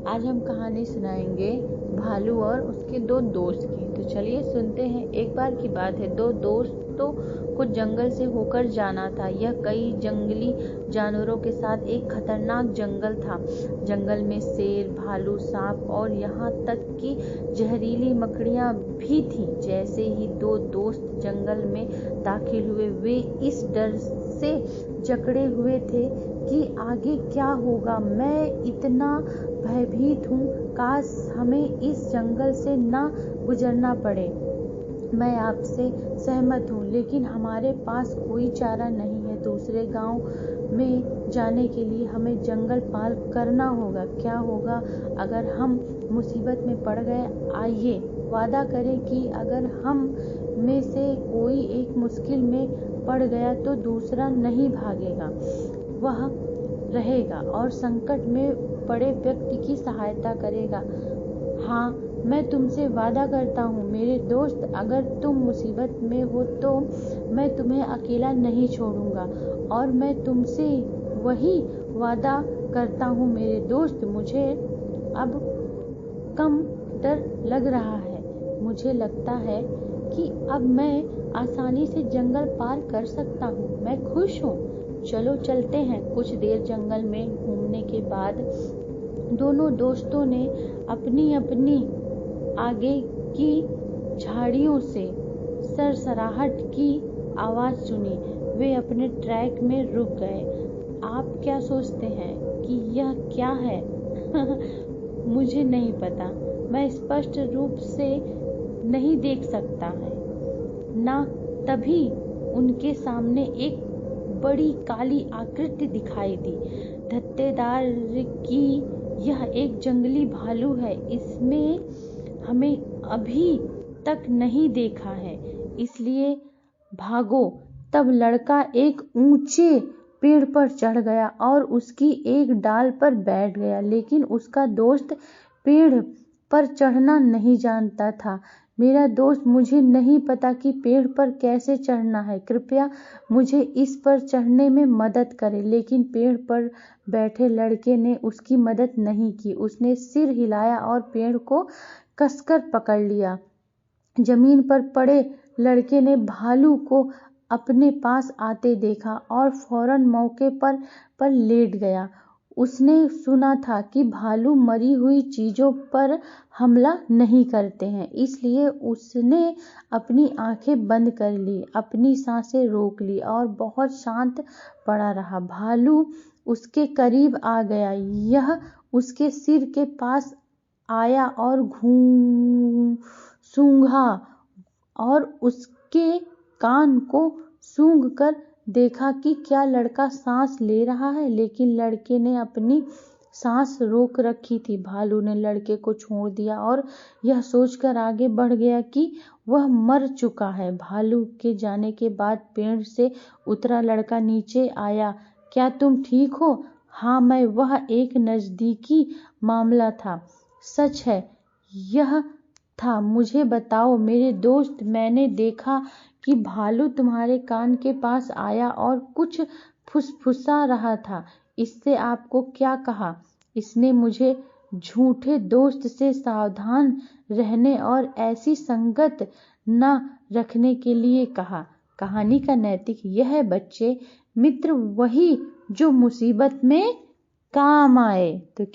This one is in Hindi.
आज हम कहानी सुनाएंगे भालू और उसके दो दोस्त की। तो चलिए सुनते हैं। एक बार की बात है, दो दोस्तों को जंगल से होकर जाना था। यह कई जंगली जानवरों के साथ एक खतरनाक जंगल था। जंगल में शेर, भालू, सांप और यहाँ तक कि जहरीली मकड़ियाँ भी थीं। जैसे ही दो दोस्त जंगल में दाखिल हुए, वे इस डर से जकड़े हुए थे कि आगे क्या होगा। मैं इतना भयभीत हूँ, काश हमें इस जंगल से ना गुजरना पड़े। मैं आपसे सहमत हूँ, लेकिन हमारे पास कोई चारा नहीं है। दूसरे गांव में जाने के लिए हमें जंगल पार करना होगा। क्या होगा अगर हम मुसीबत में पड़ गए? आइए वादा करें कि अगर हम में से कोई एक मुश्किल में पड़ गया तो दूसरा नहीं भागेगा, वह रहेगा और संकट में पड़े व्यक्ति की सहायता करेगा। हाँ, मैं तुमसे वादा करता हूँ मेरे दोस्त, अगर तुम मुसीबत में हो तो मैं तुम्हें अकेला नहीं छोड़ूंगा। और मैं तुमसे वही वादा करता हूँ मेरे दोस्त, मुझे अब कम डर लग रहा है। मुझे लगता है कि अब मैं आसानी से जंगल पार कर सकता हूँ। मैं खुश हूँ। चलो चलते हैं। कुछ देर जंगल में घूमने के बाद दोनों दोस्तों ने अपनी अपनी आगे की झाड़ियों से सरसराहट की आवाज सुनी। वे अपने ट्रैक में रुक गए। आप क्या सोचते हैं कि यह क्या है? मुझे नहीं पता। मैं स्पष्ट रूप से नहीं देख सकता है ना। तभी उनके सामने एक बड़ी काली आकृति दिखाई दी। धत्तेदार की यह एक जंगली भालू है। इसमें हमें अभी तक नहीं देखा है, इसलिए भागो। तब लड़का एक ऊंचे पेड़ पर चढ़ गया और उसकी एक डाल पर बैठ गया, लेकिन उसका दोस्त पेड़ पर चढ़ना नहीं जानता था। मेरा दोस्त, मुझे नहीं पता कि पेड़ पर कैसे चढ़ना है। कृपया मुझे इस पर चढ़ने में मदद करें। लेकिन पेड़ पर बैठे लड़के ने उसकी मदद नहीं की। उसने सिर हिलाया और पेड़ को कसकर पकड़ लिया। जमीन पर पड़े लड़के ने भालू को अपने पास आते देखा और फौरन मौके पर लेट गया। उसने सुना था कि भालू मरी हुई चीजों पर हमला नहीं करते हैं, इसलिए उसने अपनी आंखें बंद कर ली, अपनी सांसें रोक ली और बहुत शांत पड़ा रहा। भालू उसके करीब आ गया। यह उसके सिर के पास आया और सूंघा और उसके कान को सूंघकर देखा कि क्या लड़का सांस ले रहा है, लेकिन लड़के ने अपनी सांस रोक रखी थी। भालू ने लड़के को छोड़ दिया और यह सोचकर आगे बढ़ गया कि वह मर चुका है। भालू के जाने के बाद पेड़ से उतरा लड़का नीचे आया। क्या तुम ठीक हो? हाँ, मैं। वह एक नजदीकी मामला था। सच है, यह था। मुझे बताओ मेरे दोस्त, मैंने देखा कि भालू तुम्हारे कान के पास आया और कुछ फुसफुसा रहा था। इससे आपको क्या कहा? इसने मुझे झूठे दोस्त से सावधान रहने और ऐसी संगत न रखने के लिए कहा। कहानी का नैतिक यह है बच्चे, मित्र वही जो मुसीबत में काम आए। तो